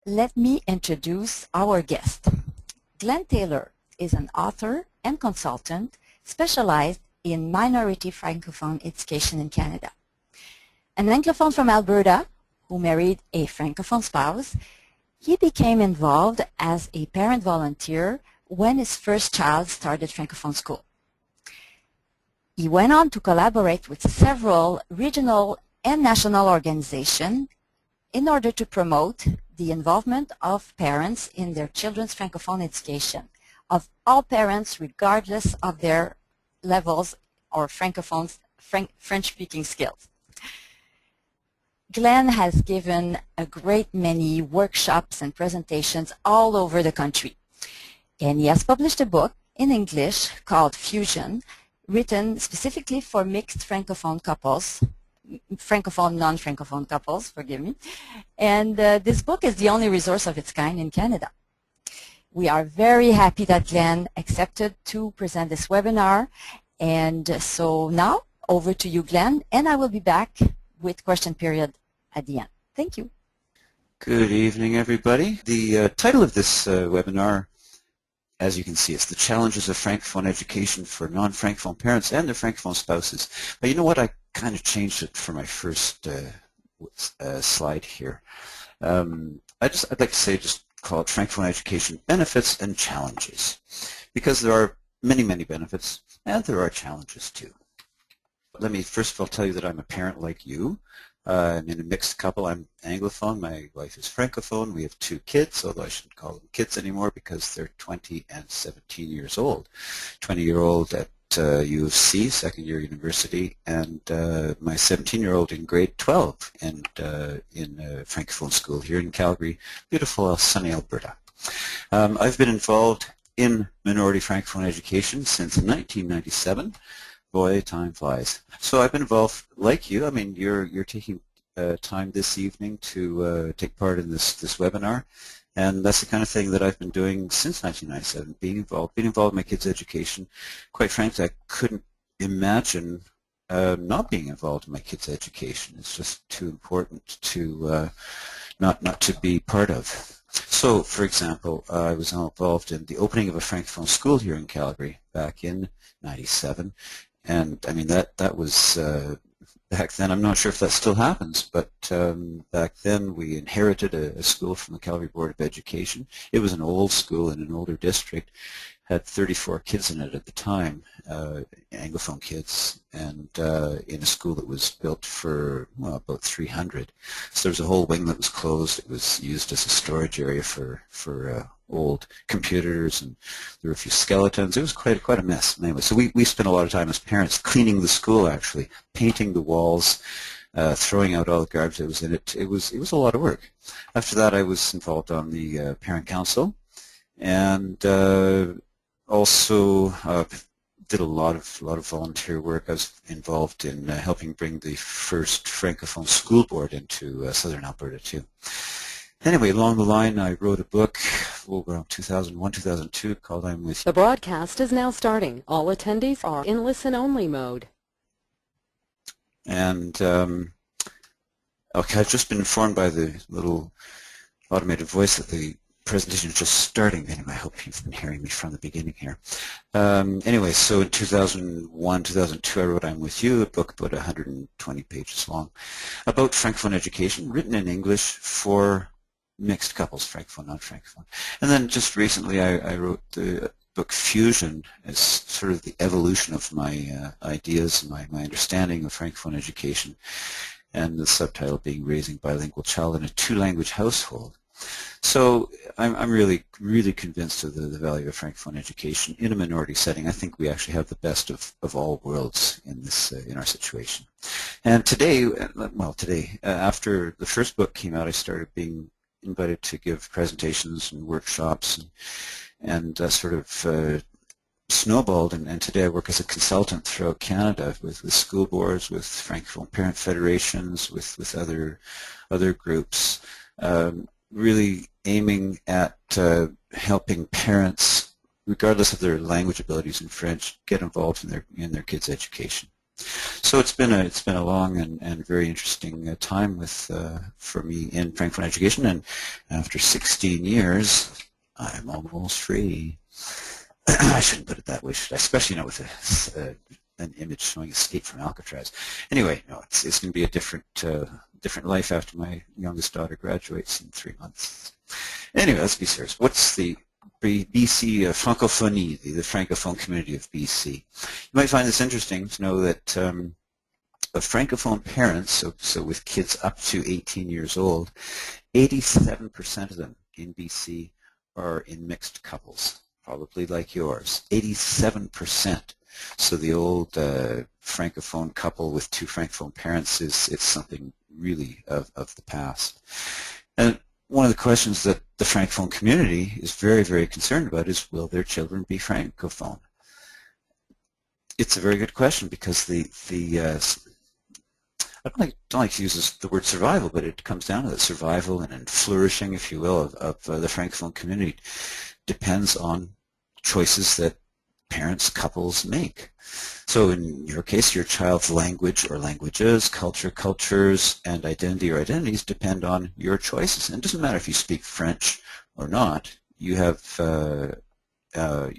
let me introduce our guest. Glen TAYLOR is an author and consultant specialized in minority francophone education in Canada. An Anglophone from Alberta who married a francophone spouse, he became involved as a parent volunteer when his first child started francophone school. He went on to collaborate with several regional and national organizations in order to promote the involvement of parents in their children's francophone education, of all parents regardless of their levels or francophones, French-speaking skills. Glen has given a great many workshops and presentations all over the country. And he has published a book in English called Fusion, written specifically for mixed francophone couples, francophone, non-francophone couples, forgive me. And this book is the only resource of its kind in Canada. We are very happy that Glen accepted to present this webinar. And so now, over to you, Glen, and I will be back with question period at the end. Thank you. Good evening, everybody. The title of this webinar, as you can see, it's the challenges of Francophone education for non-Francophone parents and their Francophone spouses. But you know what? I kind of changed it for my first slide here. I'd like to say just call it Francophone education benefits and challenges, because there are many, many benefits and there are challenges too. Let me first of all tell you that I'm a parent like you. I'm in a mixed couple. I'm Anglophone. My wife is Francophone. We have 2 kids, although I shouldn't call them kids anymore because they're 20 and 17 years old. 20-year-old at U of C, second year university, and my 17-year-old in grade 12 and in a Francophone school here in Calgary, beautiful sunny Alberta. I've been involved in minority Francophone education since 1997. Boy, time flies. So I've been involved, like you. I mean, you're taking time this evening to take part in this webinar, and that's the kind of thing that I've been doing since 1997. Being involved in my kids' education. Quite frankly, I couldn't imagine not being involved in my kids' education. It's just too important to not to be part of. So, for example, I was involved in the opening of a Francophone school here in Calgary back in '97. And I mean, that was back then. I'm not sure if that still happens, but back then we inherited a school from the Calgary Board of Education. It was an old school in an older district, had 34 kids in it at the time, Anglophone kids, and in a school that was built for, well, about 300. So there was a whole wing that was closed. It was used as a storage area for old computers, and there were a few skeletons. It was quite a mess. Anyway, so we spent a lot of time as parents cleaning the school, actually, painting the walls, throwing out all the garbage that was in it. It was a lot of work. After that, I was involved on the parent council, and also did a lot of volunteer work. I was involved in helping bring the first Francophone school board into southern Alberta too. Anyway, along the line, I wrote a book around 2001, 2002 called I'm With You. The broadcast is now starting. All attendees are in listen-only mode. And okay, I've just been informed by the little automated voice that the presentation is just starting. Anyway, I hope you've been hearing me from the beginning here. Anyway, so in 2001, 2002, I wrote I'm With You, a book about 120 pages long, about Francophone education, written in English for mixed couples, Francophone, non-Francophone. And then just recently I wrote the book Fusion as sort of the evolution of my ideas and my understanding of Francophone education, and the subtitle being Raising Bilingual Child in a Two-Language Household. So I'm really convinced of the value of Francophone education in a minority setting. I think we actually have the best of all worlds in this in our situation. And today, after the first book came out, I started being invited to give presentations and workshops, and sort of snowballed. And today I work as a consultant throughout Canada with school boards, with Francophone parent federations, with other groups. Really aiming at helping parents, regardless of their language abilities in French, get involved in their kids' education. So it's been a long and very interesting time for me in Francophone education, and after 16 years, I'm almost free. I shouldn't put it that way, should I? Especially not with an image showing Escape from Alcatraz. Anyway, no, it's going to be a different life after my youngest daughter graduates in 3 months. Anyway, let's be serious. What's the BC Francophonie, the Francophone community of BC? You might find this interesting to know that Francophone parents, so with kids up to 18 years old, 87% of them in BC are in mixed couples, probably like yours. 87%. So the old Francophone couple with two Francophone parents it's something really of the past. And one of the questions that the Francophone community is very, very concerned about is, will their children be Francophone? It's a very good question, because I don't like to use the word survival, but it comes down to the survival and flourishing, if you will, of the Francophone community depends on choices that parents, couples make. So in your case, your child's language or languages, cultures, and identity or identities depend on your choices. And it doesn't matter if you speak French or not. You have a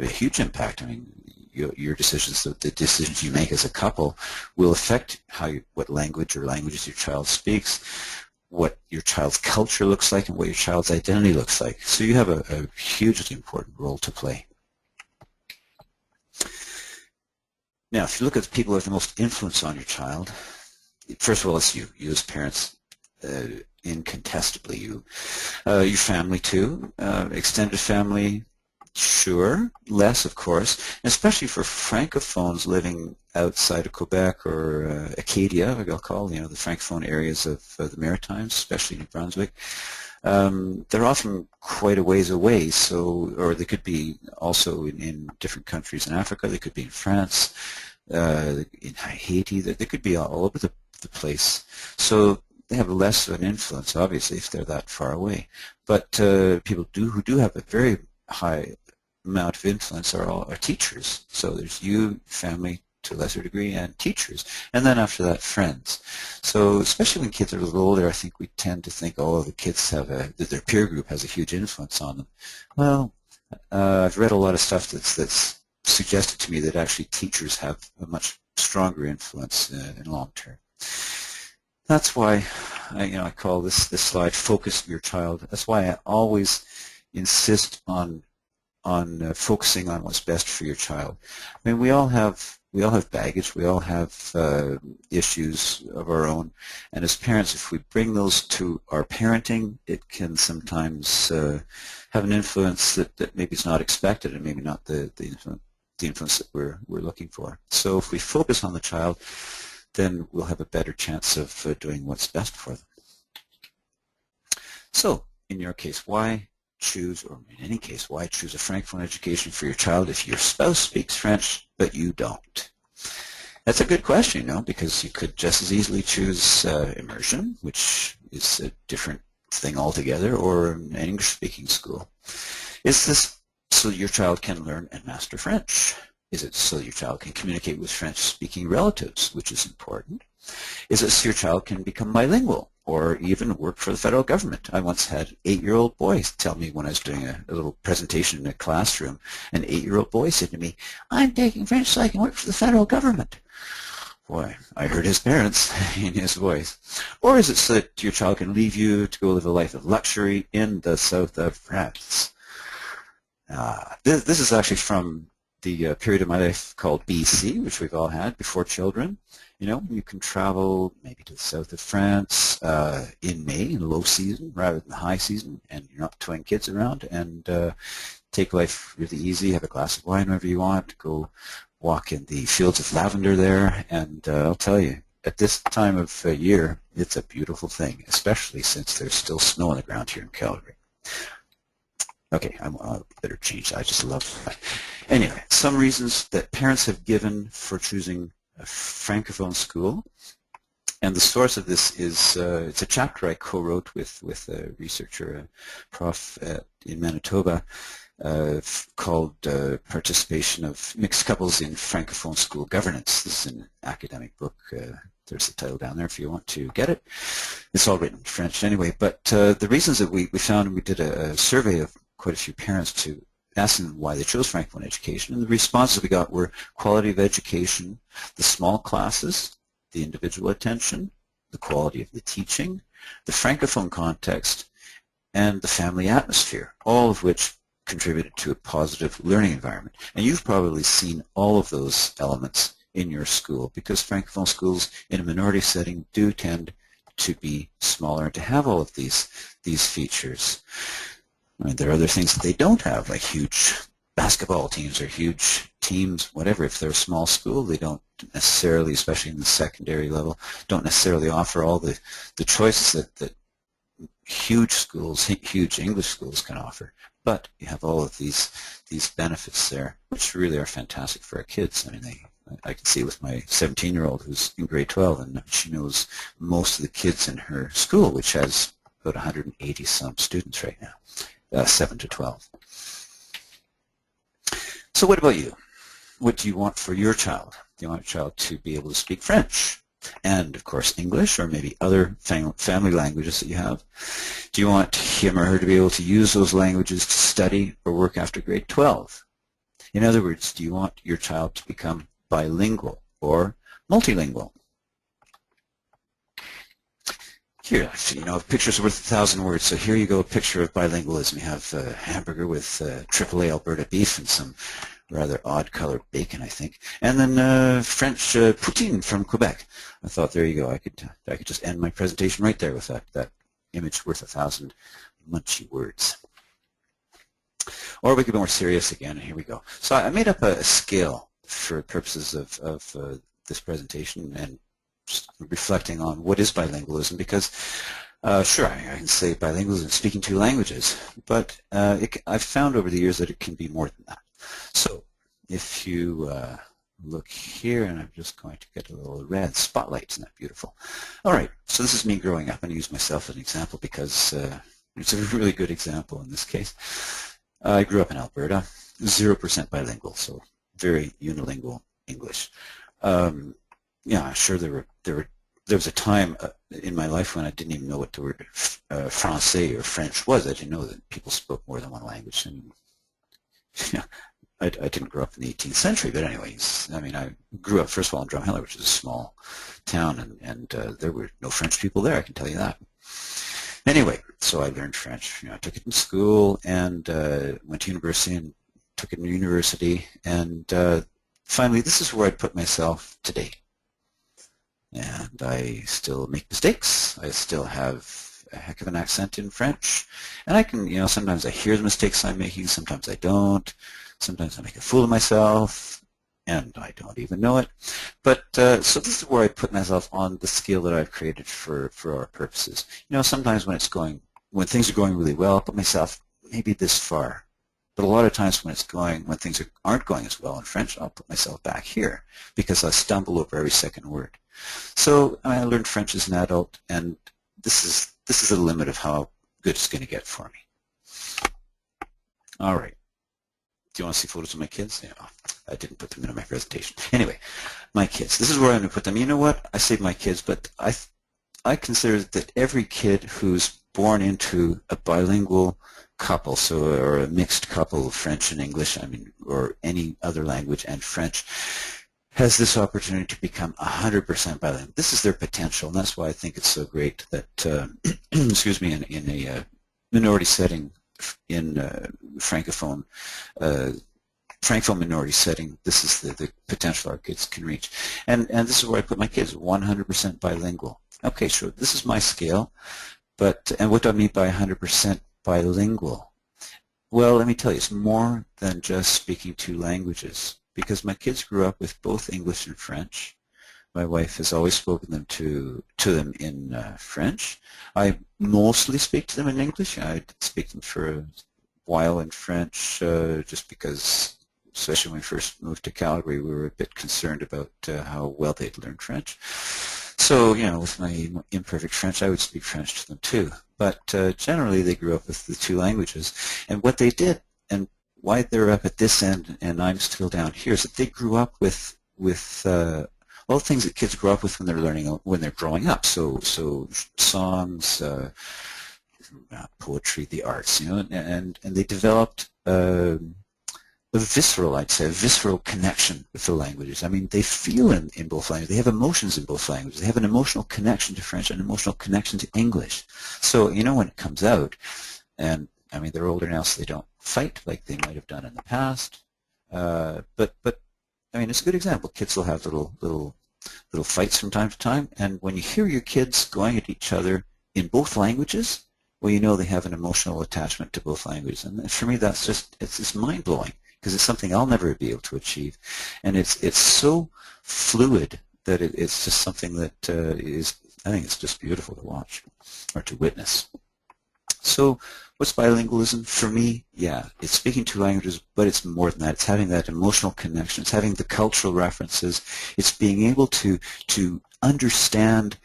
huge impact. I mean, your decisions, the decisions you make as a couple, will affect what language or languages your child speaks, what your child's culture looks like, and what your child's identity looks like. So you have a hugely important role to play. Now, if you look at the people who have the most influence on your child, first of all, it's you as parents, incontestably you. Your family too, extended family, sure, less of course, and especially for Francophones living outside of Quebec or Acadia, I'll call, the Francophone areas of the Maritimes, especially New Brunswick. They're often quite a ways away, or they could be also in different countries in Africa. They could be in France, in Haiti. They could be all over the place. So they have less of an influence, obviously, if they're that far away. But people who do have a very high amount of influence are teachers. So there's you, family to a lesser degree, and teachers. And then after that, friends. So especially when kids are a little older, I think we tend to think, oh, the kids that their peer group has a huge influence on them. Well, I've read a lot of stuff that's suggested to me that actually teachers have a much stronger influence in long term. That's why I call this slide "Focus Your Child." That's why I always insist on focusing on what's best for your child. I mean, we all have baggage. We all have issues of our own, and as parents, if we bring those to our parenting, it can sometimes have an influence that maybe is not expected, and maybe not the influence that we're looking for. So if we focus on the child, then we'll have a better chance of doing what's best for them. So in your case, why choose, or in any case, why choose a Francophone education for your child if your spouse speaks French but you don't? That's a good question, because you could just as easily choose immersion, which is a different thing altogether, or an English-speaking school. Is this so your child can learn and master French? Is it so your child can communicate with French-speaking relatives, which is important? Is it so your child can become bilingual or even work for the federal government? I once had an 8-year-old boy tell me when I was doing a little presentation in a classroom, an 8-year-old boy said to me, "I'm taking French so I can work for the federal government." Boy, I heard his parents in his voice. Or is it so that your child can leave you to go live a life of luxury in the south of France? This is actually from the period of my life called BC, which we've all had before children. You can travel maybe to the south of France in May, in low season, rather than the high season, and you're not towing kids around, and take life really easy, have a glass of wine whenever you want, go walk in the fields of lavender there, and I'll tell you, at this time of year, it's a beautiful thing, especially since there's still snow on the ground here in Calgary. Okay, I better change that. I just love that. Anyway, some reasons that parents have given for choosing a Francophone school, and the source of this is it's a chapter I co-wrote with a researcher, a prof in Manitoba, called Participation of Mixed Couples in Francophone School Governance. This is an academic book. There's the title down there if you want to get it. It's all written in French anyway, but the reasons that we found, we did a survey of quite a few parents to ask them why they chose Francophone education, and the responses we got were quality of education, the small classes, the individual attention, the quality of the teaching, the Francophone context, and the family atmosphere, all of which contributed to a positive learning environment. And you've probably seen all of those elements in your school, because Francophone schools in a minority setting do tend to be smaller and to have all of these features. I mean, there are other things that they don't have, like huge basketball teams or huge teams, whatever. If they're a small school, they don't necessarily, especially in the secondary level, don't necessarily offer all the choices that huge schools, huge English schools can offer. But you have all of these benefits there, which really are fantastic for our kids. I mean, I can see with my 17-year-old who's in grade 12, and she knows most of the kids in her school, which has about 180 some students right now, 7 to 12. So what about you? What do you want for your child? Do you want your child to be able to speak French? And, of course, English, or maybe other family languages that you have? Do you want him or her to be able to use those languages to study or work after grade 12? In other words, do you want your child to become bilingual or multilingual? Here, actually, a picture's worth 1,000 words, so here you go, a picture of bilingualism. You have a hamburger with AAA Alberta beef and some rather odd colored bacon, I think, and then French poutine from Quebec. I thought, there you go, I could just end my presentation right there with that image worth 1,000 munchy words. Or we could be more serious again, and here we go. So I made up a scale for purposes of this presentation, and just reflecting on what is bilingualism, because sure, I can say bilingualism is speaking two languages, but I've found over the years that it can be more than that. So if you look here, and I'm just going to get a little red spotlight, isn't that beautiful? All right, so this is me growing up, and I use myself as an example because it's a really good example in this case. I grew up in Alberta, 0% bilingual, so very unilingual English. Yeah, sure, there was a time in my life when I didn't even know what the word français or French was. I didn't know that people spoke more than one language. And yeah, I didn't grow up in the 18th century, but anyways, I mean, I grew up, first of all, in Drumheller, which is a small town, and there were no French people there, I can tell you that. Anyway, so I learned French. I took it in school and went to university and took it in university, and finally, this is where I put myself today. And I still make mistakes. I still have a heck of an accent in French. And I can, sometimes I hear the mistakes I'm making, sometimes I don't. Sometimes I make a fool of myself, and I don't even know it. But so this is where I put myself on the scale that I've created for our purposes. Sometimes when things are going really well, I'll put myself maybe this far. But a lot of times when things aren't going as well in French, I'll put myself back here because I stumble over every second word. So I learned French as an adult, and this is the limit of how good it's going to get for me. All right. Do you want to see photos of my kids? Yeah, I didn't put them in my presentation. Anyway, my kids. This is where I'm going to put them. You know what? I say my kids, but I consider that every kid who's born into a bilingual couple, or a mixed couple of French and English, or any other language and French, has this opportunity to become 100% bilingual. This is their potential, and that's why I think it's so great that, excuse me, in a minority setting, in Francophone minority setting, this is the potential our kids can reach. And this is where I put my kids, 100% bilingual. Okay, sure, this is my scale, and what do I mean by 100% bilingual? Well, let me tell you, it's more than just speaking two languages, because my kids grew up with both English and French. My wife has always spoken to them in French. I mostly speak to them in English. I did speak to them for a while in French, just because, especially when we first moved to Calgary, we were a bit concerned about how well they'd learned French. So, with my imperfect French, I would speak French to them too. But generally, they grew up with the two languages. And what they did, and why they're up at this end and I'm still down here is that they grew up with all the things that kids grow up with when they're learning, when they're growing up. So songs, poetry, the arts, you know, and they developed a visceral, I'd say, a visceral connection with the languages. I mean, they feel in both languages. They have emotions in both languages. They have an emotional connection to French, an emotional connection to English. So, you know, when it comes out, and I mean, they're older now, so they don't fight like they might have done in the past. But I mean, it's a good example. Kids will have little fights from time to time, and when you hear your kids going at each other in both languages, well, you know they have an emotional attachment to both languages. And for me, that's just mind-blowing, because it's something I'll never be able to achieve. And it's so fluid that it's just something that I think it's just beautiful to watch or to witness. So what's bilingualism? For me, yeah, it's speaking two languages, but it's more than that. It's having that emotional connection. It's having the cultural references. It's being able to understand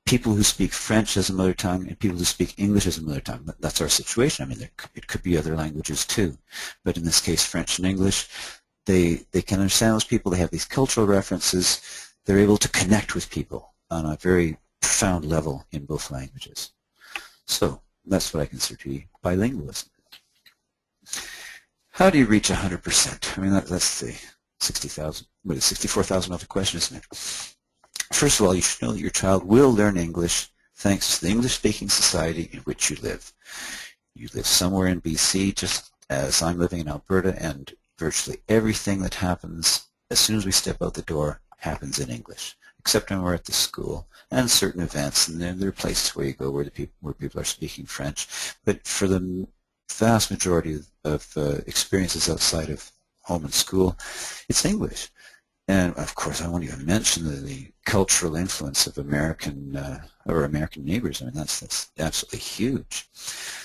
people who speak French as a mother tongue and people who speak English as a mother tongue. That's our situation. I mean, it could be other languages too, but in this case, French and English, they can understand those people. They have these cultural references. They're able to connect with people on a very profound level in both languages. So that's what I consider to be bilingualism. How do you reach 100%? I mean, that's the $64,000 question, isn't it? First of all, you should know that your child will learn English thanks to the English-speaking society in which you live. You live somewhere in BC, just as I'm living in Alberta, and virtually everything that happens as soon as we step out the door happens in English, except when we're at the school and certain events, and then there are places where you go where people are speaking French. But for the vast majority of experiences outside of home and school, it's English. And of course, I won't even mention the cultural influence of American neighbors. I mean, that's absolutely huge.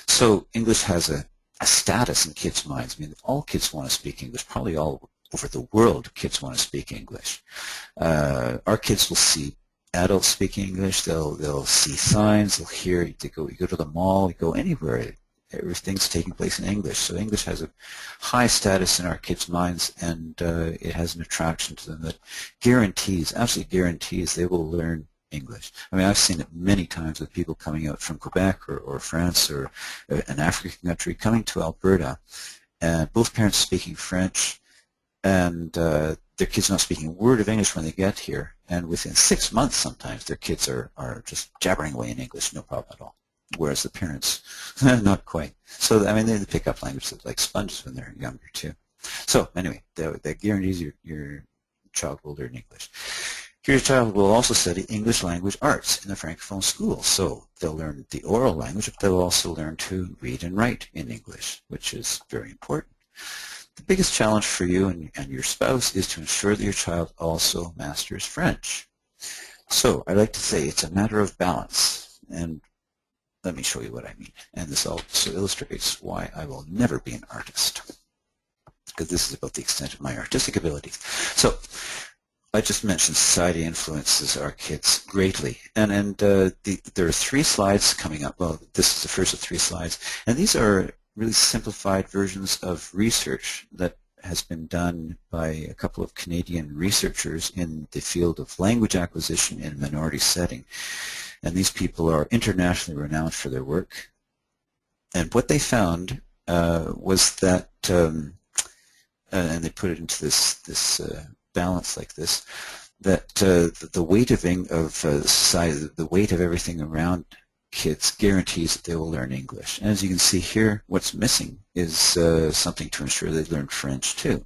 So English has a status in kids' minds. I mean, all kids want to speak English. Probably all over the world, kids want to speak English. Our kids will see adults speaking English. They'll see signs. They'll hear. You go to the mall. You go anywhere. Everything's taking place in English. So English has a high status in our kids' minds, and it has an attraction to them that absolutely guarantees they will learn English. I mean, I've seen it many times with people coming out from Quebec or France or an African country coming to Alberta, and both parents speaking French, and their kids not speaking a word of English when they get here, and within 6 months sometimes their kids are just jabbering away in English, no problem at all. Whereas the parents, not quite. So, I mean, they pick up languages like sponges when they're younger, too. So, anyway, that guarantees your child will learn English. Your child will also study English language arts in the Francophone school. So, they'll learn the oral language, but they'll also learn to read and write in English, which is very important. The biggest challenge for you and your spouse is to ensure that your child also masters French. So, I like to say it's a matter of balance, and let me show you what I mean. And this also illustrates why I will never be an artist, because this is about the extent of my artistic abilities. So I just mentioned society influences our kids greatly. And there are 3 slides coming up. Well, this is the first of 3 slides. And these are really simplified versions of research that has been done by a couple of Canadian researchers in the field of language acquisition in a minority setting. And these people are internationally renowned for their work. And what they found was that, and they put it into this balance like this, that the weight of society, the weight of everything around kids guarantees that they will learn English. And as you can see here, what's missing is something to ensure they learn French too.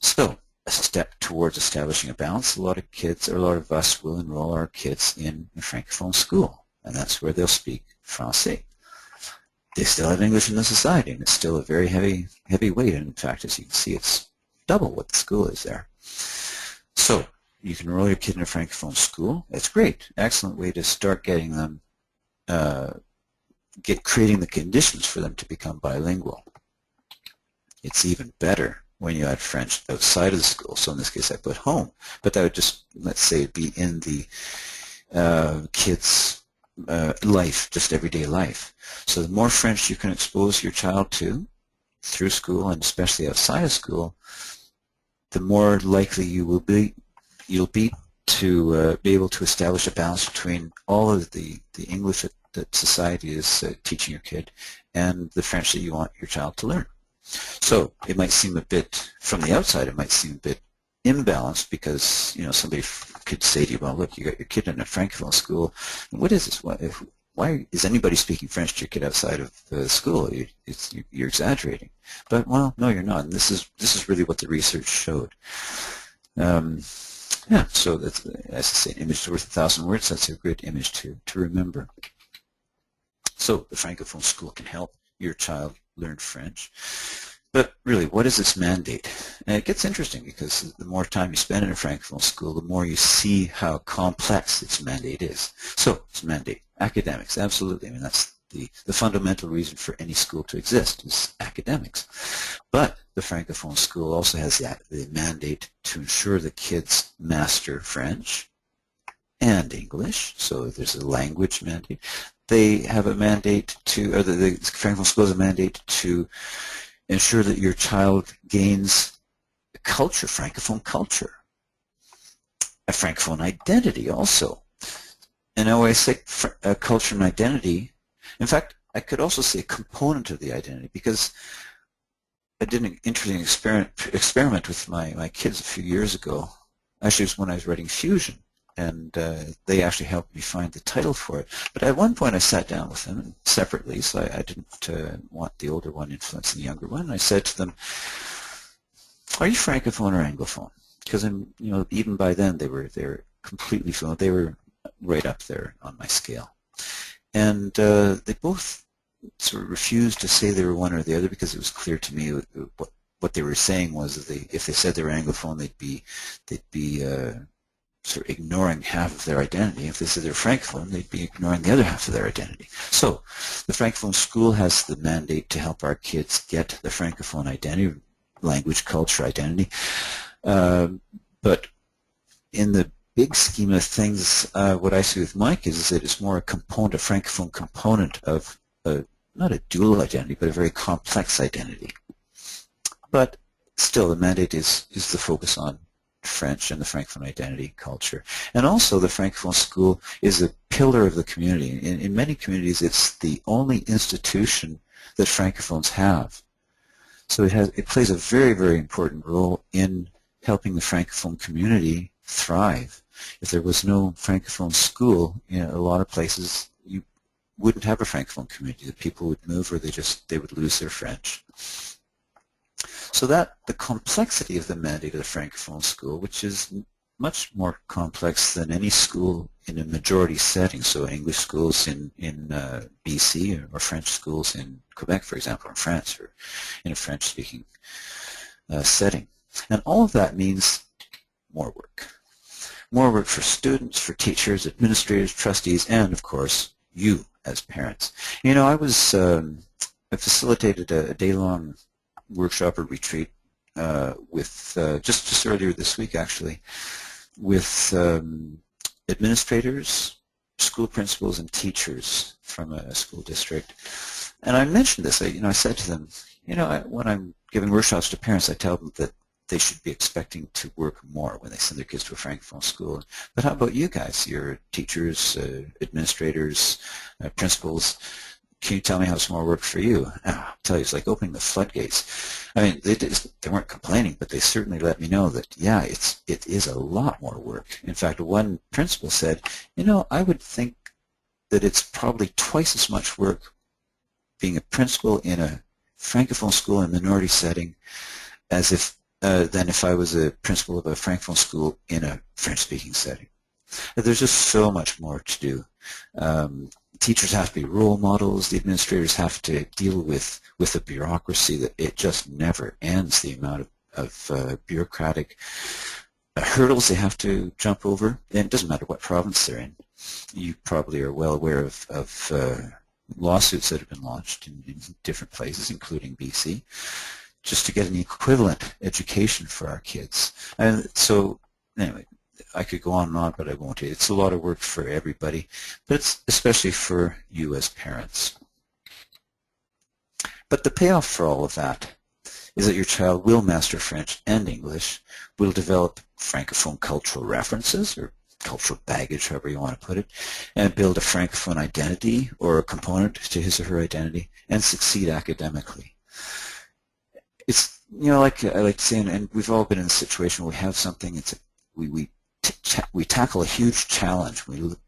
So, a step towards establishing a balance, a lot of us will enroll our kids in a Francophone school, and that's where they'll speak Francais. They still have English in the society, and it's still a very heavy weight, and in fact, as you can see, it's double what the school is there. So, you can enroll your kid in a Francophone school. It's great. Excellent way to start getting them, creating the conditions for them to become bilingual. It's even better when you add French outside of the school. So in this case I put home, but that would just, let's say, be in the kids' life, just everyday life. So the more French you can expose your child to, through school and especially outside of school, the more likely you'll be to be able to establish a balance between all of the English that society is teaching your kid and the French that you want your child to learn. So it might seem a bit, from the outside, it might seem a bit imbalanced because, you know, somebody could say to you, well, look, you got your kid in a francophone school. What is this? Why is anybody speaking French to your kid outside of school? You're exaggerating. But, well, no, you're not. And this is really what the research showed. Yeah, so that's, as I say, an image is worth 1,000 words. That's a good image to remember. So the francophone school can help your child learn French. But really, what is its mandate? And it gets interesting because the more time you spend in a francophone school, the more you see how complex its mandate is. So its mandate, academics, absolutely. I mean, that's the fundamental reason for any school to exist is academics. But the francophone school also has the mandate to ensure that kids master French and English. So there's a language mandate. They have a mandate to, or the francophone school has a mandate to ensure that your child gains culture, francophone culture, a francophone identity also. And now I say culture and identity, in fact, I could also say a component of the identity, because I did an interesting experiment with my kids a few years ago. Actually, it was when I was writing Fusion, and they actually helped me find the title for it. But at one point I sat down with them separately, so I didn't want the older one influencing the younger one. And I said to them, are you francophone or anglophone? Because even by then they're completely fluent. They were right up there on my scale. And they both sort of refused to say they were one or the other, because it was clear to me what they were saying was that if they said they were anglophone, they'd be sort of ignoring half of their identity. If they said they're francophone, they'd be ignoring the other half of their identity. So the francophone school has the mandate to help our kids get the francophone identity, language, culture, identity. But in the big scheme of things, what I see with my kids is that it's more a component, a francophone component of not a dual identity, but a very complex identity. But still, the mandate is the focus on French and the francophone identity, culture. And also the francophone school is a pillar of the community. In many communities, it's the only institution that francophones have. So it plays a very, very important role in helping the francophone community thrive. If there was no francophone school, in a lot of places you wouldn't have a francophone community. The people would move, or they would lose their French. So that the complexity of the mandate of the francophone school, which is much more complex than any school in a majority setting, so English schools in BC or French schools in Quebec, for example, or in France, or in a French-speaking setting. And all of that means more work. More work for students, for teachers, administrators, trustees, and, of course, you as parents. You know, I facilitated a day-long workshop or retreat with just earlier this week, actually, with administrators, school principals, and teachers from a school district. And I mentioned this. I said to them, when I'm giving workshops to parents, I tell them that they should be expecting to work more when they send their kids to a francophone school. But how about you guys? You're teachers, administrators, principals. Can you tell me how it's more work for you? I'll tell you, it's like opening the floodgates. I mean, they weren't complaining, but they certainly let me know that, yeah, it is a lot more work. In fact, one principal said, I would think that it's probably twice as much work being a principal in a francophone school in a minority setting than if I was a principal of a francophone school in a French-speaking setting. There's just so much more to do. Teachers have to be role models. The administrators have to deal with a bureaucracy that it just never ends, the amount of bureaucratic hurdles they have to jump over. And it doesn't matter what province they're in. You probably are well aware of lawsuits that have been launched in different places, including BC, just to get an equivalent education for our kids. And so, anyway, I could go on and on, but I won't. It's a lot of work for everybody, but it's especially for you as parents. But the payoff for all of that is that your child will master French and English, will develop Francophone cultural references or cultural baggage, however you want to put it, and build a Francophone identity or a component to his or her identity, and succeed academically. It's, like I like to say, and we've all been in a situation where we have something, we tackle a huge challenge,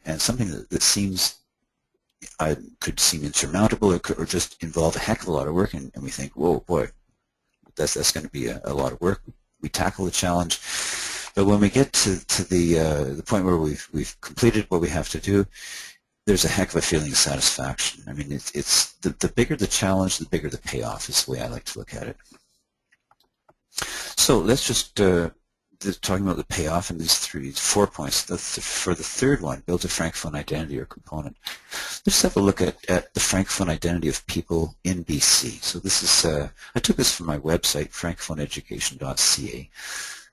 and something that seems, could seem insurmountable, or just involve a heck of a lot of work, and we think, whoa, boy, that's going to be a lot of work. We tackle the challenge, but when we get to the point where we've completed what we have to do, there's a heck of a feeling of satisfaction. I mean, it's the bigger the challenge, the bigger the payoff, is the way I like to look at it. So let's just talking about the payoff in these 4 points. For the third one, build a Francophone identity or component. Let's have a look at the Francophone identity of people in BC. So this is, I took this from my website, francophoneeducation.ca,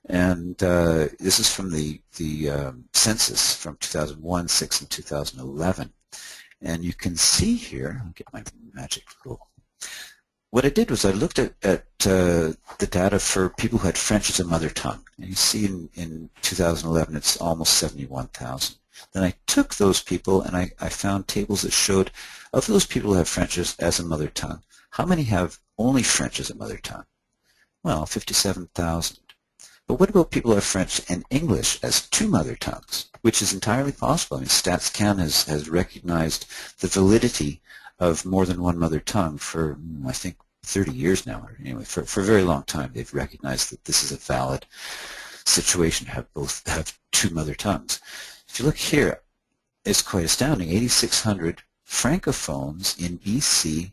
and this is from the census from 2001, 6, and 2011. And you can see here, I'll get my magic rule. What I did was I looked at the data for people who had French as a mother tongue. And you see in 2011 it's almost 71,000. Then I took those people and I found tables that showed, of those people who have French as a mother tongue, how many have only French as a mother tongue? Well, 57,000. But what about people who have French and English as two mother tongues, which is entirely possible. I mean, StatsCan has recognized the validity of more than one mother tongue for, I think, 30 years now, or anyway, for a very long time. They've recognized that this is a valid situation to have two mother tongues. If you look here, it's quite astounding. 8,600 Francophones in BC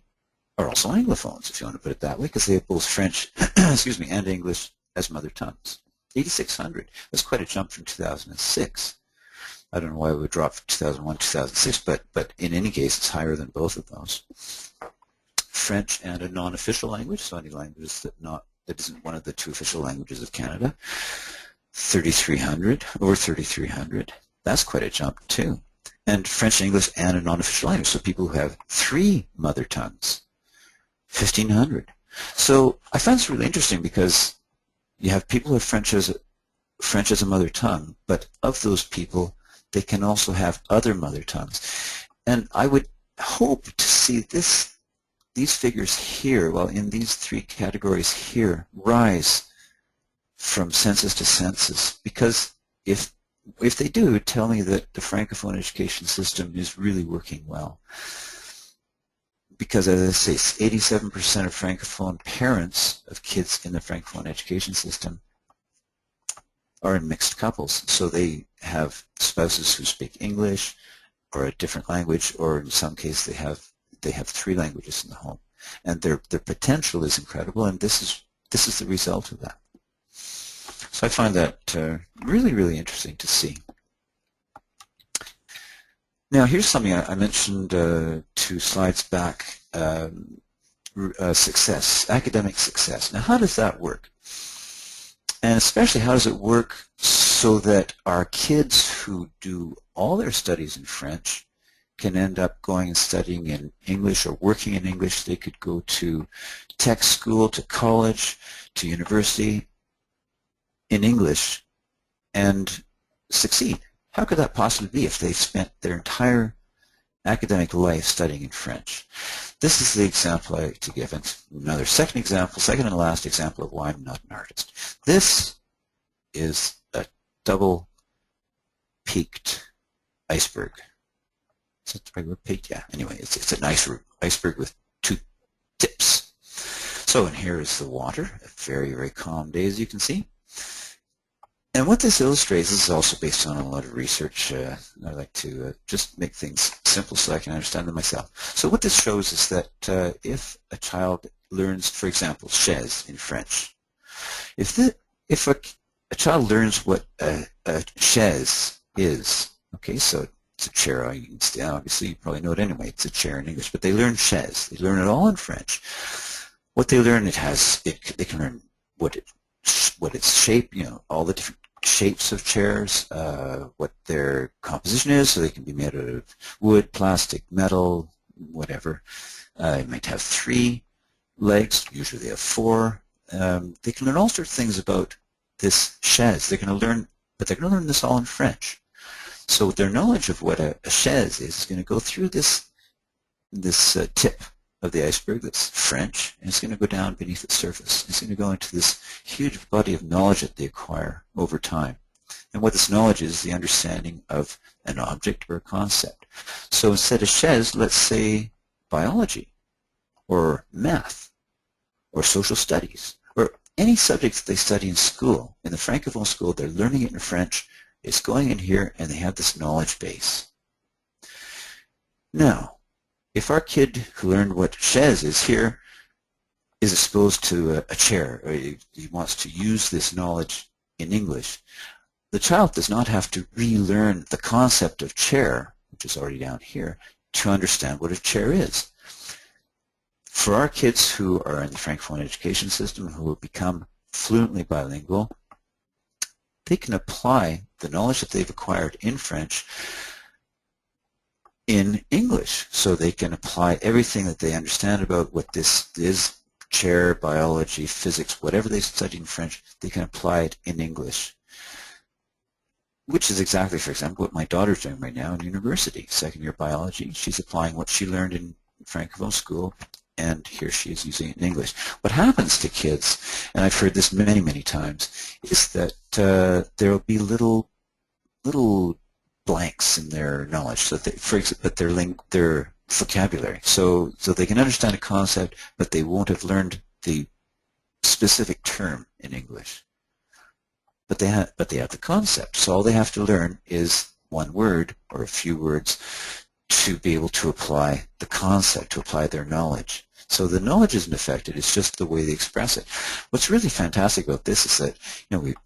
are also Anglophones, if you want to put it that way, because they have both French, excuse me, and English as mother tongues. 8,600. That's quite a jump from 2006. I don't know why it would drop from 2001 to 2006, but in any case, it's higher than both of those. French and a non-official language, so any language that isn't one of the two official languages of Canada, 3,300, over 3,300. That's quite a jump too. And French, English, and a non-official language, so people who have three mother tongues, 1,500. So I find this really interesting because you have people who have French as a mother tongue, but of those people, they can also have other mother tongues. And I would hope to see these figures here, well, in these three categories here, rise from census to census, because if they do, tell me that the Francophone education system is really working well. Because, as I say, 87% of Francophone parents of kids in the Francophone education system are in mixed couples. So they have spouses who speak English or a different language, or in some cases they have three languages in the home. And their potential is incredible, and this is the result of that. So I find that really, really interesting to see. Now, here's something I mentioned 2 slides back, success, academic success. Now, how does that work? And especially, how does it work so that our kids who do all their studies in French can end up going and studying in English or working in English? They could go to tech school, to college, to university in English and succeed. How could that possibly be if they've spent their entire academic life studying in French? This is the example I like to give. And another second and last example of why I'm not an artist. This is a double-peaked iceberg. Is that the right word? Peaked? Yeah. Anyway, it's an iceberg with 2 tips. So, and here is the water. A very, very calm day, as you can see. And what this illustrates, this is also based on a lot of research. I like to just make things simple so I can understand them myself. So what this shows is that if a child learns, for example, chaise in French, if a child learns what a chaise is, okay, so it's a chair, you can see, obviously you probably know it anyway, it's a chair in English, but they learn chaise, they learn it all in French. What they learn, they can learn what its shape, all the different shapes of chairs, what their composition is, so they can be made out of wood, plastic, metal, whatever. You might have 3 legs, usually they have four. They can learn all sorts of things about this chaise. They're going to learn, but they're going to learn this all in French. So their knowledge of what a chaise is going to go through this tip of the iceberg that's French, and it's going to go down beneath its surface. It's going to go into this huge body of knowledge that they acquire over time. And what this knowledge is the understanding of an object or a concept. So instead of chaise, let's say biology, or math, or social studies, or any subject that they study in school. In the Francophone school, they're learning it in French. It's going in here, and they have this knowledge base. Now, if our kid who learned what chaise is here is exposed to a chair, or he wants to use this knowledge in English, the child does not have to relearn the concept of chair, which is already down here, to understand what a chair is. For our kids who are in the Francophone education system, who will become fluently bilingual, they can apply the knowledge that they've acquired in French in English. So they can apply everything that they understand about what this is, chair, biology, physics, whatever they studied in French, they can apply it in English. Which is exactly, for example, what my daughter's doing right now in university, second year biology. She's applying what she learned in Francophone school, and here she is using it in English. What happens to kids, and I've heard this many, many times, is that there will be little blanks in their knowledge, so but their vocabulary. So they can understand a concept, but they won't have learned the specific term in English. But they have the concept. So all they have to learn is one word or a few words to be able to apply the concept, to apply their knowledge. So the knowledge isn't affected, it's just the way they express it. What's really fantastic about this is that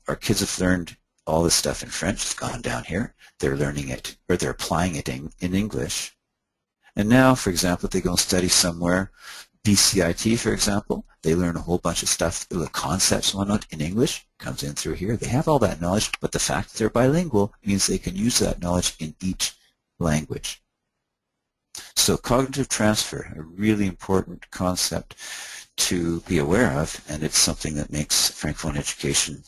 our kids have learned all this stuff in French. It's gone down here. They're learning it, or they're applying it in English. And now, for example, if they go and study somewhere, BCIT, for example, they learn a whole bunch of stuff, the concepts and whatnot in English, comes in through here. They have all that knowledge, but the fact that they're bilingual means they can use that knowledge in each language. So cognitive transfer, a really important concept to be aware of, and it's something that makes Francophone education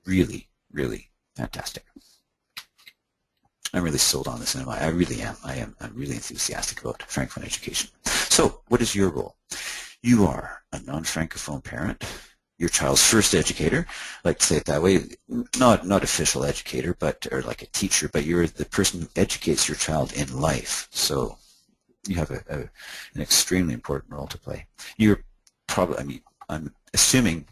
really, really fantastic. I'm really sold on this, and I really am. I'm really enthusiastic about Francophone education. So, what is your role? You are a non-Francophone parent, your child's first educator. I like to say it that way, not official educator, or like a teacher, but you're the person who educates your child in life. So, you have an extremely important role to play. You're probably, I'm assuming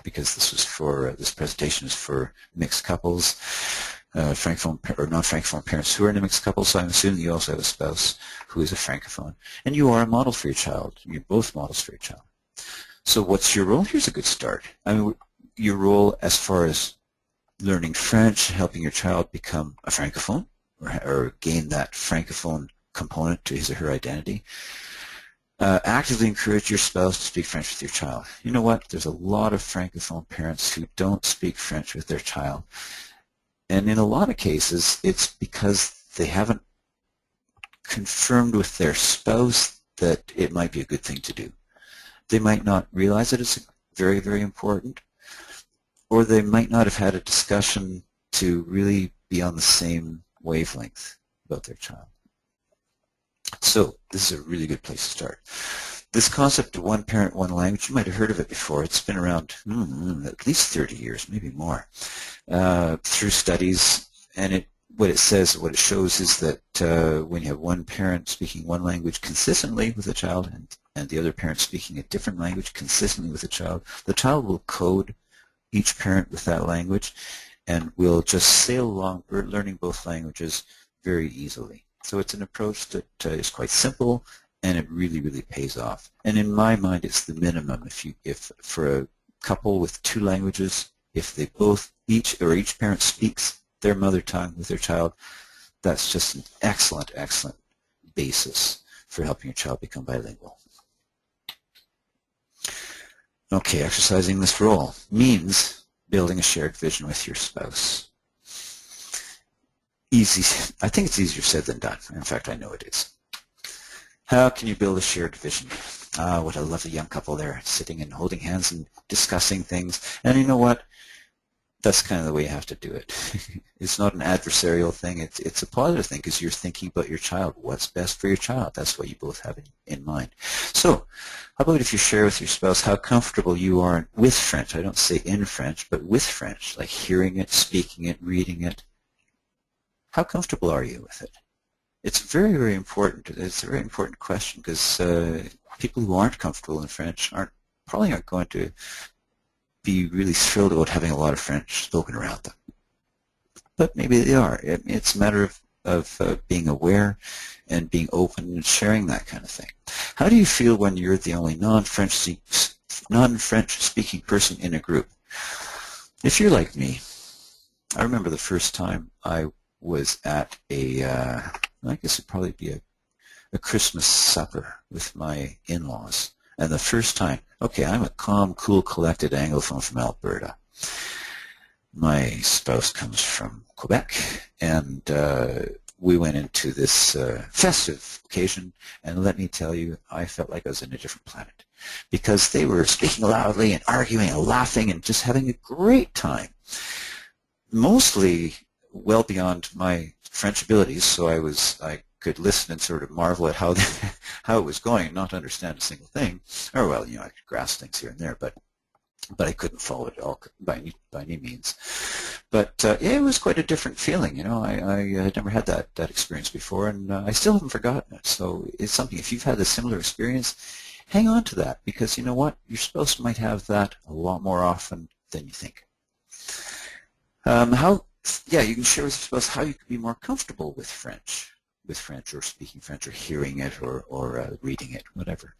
because this was for this presentation is for mixed couples, Francophone or non-Francophone parents who are in a mixed couple, so I'm assuming you also have a spouse who is a Francophone. And you are a model for your child. You're both models for your child. So what's your role? Here's a good start. I mean, your role as far as learning French, helping your child become a Francophone or gain that Francophone component to his or her identity. Actively encourage your spouse to speak French with your child. You know what? There's a lot of Francophone parents who don't speak French with their child. And in a lot of cases, it's because they haven't confirmed with their spouse that it might be a good thing to do. They might not realize that it's very, very important, or they might not have had a discussion to really be on the same wavelength about their child. So this is a really good place to start. This concept of one parent, one language, you might have heard of it before. It's been around at least 30 years, maybe more, through studies. And what it shows is that when you have one parent speaking one language consistently with a child and the other parent speaking a different language consistently with the child will code each parent with that language and will just sail along learning both languages very easily. So it's an approach that is quite simple, and it really, really pays off. And in my mind, it's the minimum. If for a couple with two languages, if they each parent speaks their mother tongue with their child, that's just an excellent, excellent basis for helping your child become bilingual. Okay, exercising this role means building a shared vision with your spouse. Easy. I think it's easier said than done. In fact, I know it is. How can you build a shared vision? What a lovely young couple there, sitting and holding hands and discussing things. And you know what? That's kind of the way you have to do it. It's not an adversarial thing. It's a positive thing because you're thinking about your child. What's best for your child? That's what you both have in mind. So how about if you share with your spouse how comfortable you are with French? I don't say in French, but with French, like hearing it, speaking it, reading it. How comfortable are you with it? It's very, very important. It's a very important question because people who aren't comfortable in French probably aren't going to be really thrilled about having a lot of French spoken around them. But maybe they are. It's a matter of being aware and being open and sharing that kind of thing. How do you feel when you're the only non-French speaking person in a group? If you're like me, I remember the first time I was at I guess it'd probably be a Christmas supper with my in-laws. And the first time, okay, I'm a calm, cool, collected Anglophone from Alberta. My spouse comes from Quebec, and we went into this festive occasion, and let me tell you, I felt like I was in a different planet because they were speaking loudly and arguing and laughing and just having a great time. Mostly well beyond my French abilities, so I could listen and sort of marvel at how it was going and not understand a single thing. Or well, I could grasp things here and there, but I couldn't follow it all by any means. But yeah, it was quite a different feeling. I had never had that experience before, and I still haven't forgotten it. So it's something. If you've had a similar experience, hang on to that because you know what, your spouse might have that a lot more often than you think. Yeah, you can share with your spouse how you can be more comfortable with French or speaking French or hearing it or reading it, whatever.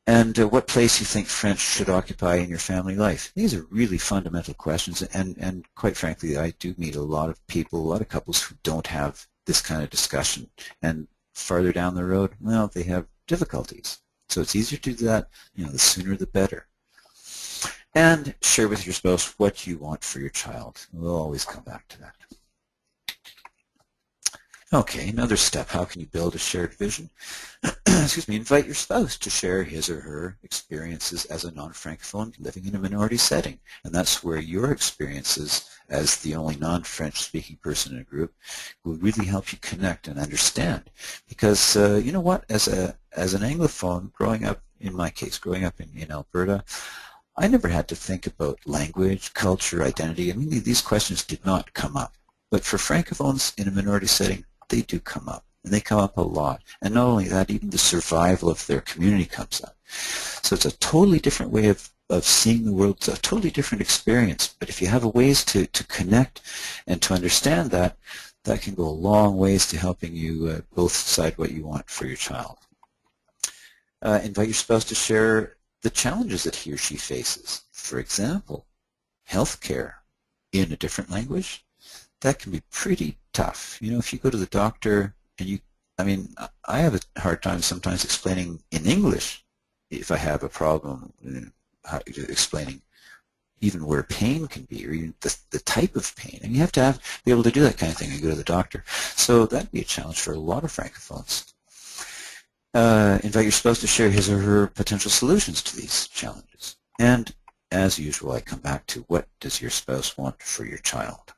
And what place you think French should occupy in your family life. These are really fundamental questions, and quite frankly, I do meet a lot of people, a lot of couples who don't have this kind of discussion. And farther down the road, well, they have difficulties. So it's easier to do that, the sooner the better. And share with your spouse what you want for your child. We'll always come back to that. Okay, another step. How can you build a shared vision? Excuse me. Invite your spouse to share his or her experiences as a non-francophone living in a minority setting. And that's where your experiences as the only non-French speaking person in a group will really help you connect and understand. Because you know what? As an Anglophone, growing up, in my case, growing up in Alberta, I never had to think about language, culture, identity. I mean, these questions did not come up. But for Francophones in a minority setting, they do come up, and they come up a lot. And not only that, even the survival of their community comes up. So it's a totally different way of seeing the world. It's a totally different experience. But if you have ways to connect and to understand that, that can go a long ways to helping you both decide what you want for your child. Invite your spouse to share the challenges that he or she faces. For example, healthcare in a different language, that can be pretty tough. If you go to the doctor and I have a hard time sometimes explaining in English if I have a problem, explaining even where pain can be or even the type of pain. And you have to be able to do that kind of thing when you go to the doctor. So that'd be a challenge for a lot of Francophones. Invite your spouse to share his or her potential solutions to these challenges. And as usual, I come back to what does your spouse want for your child?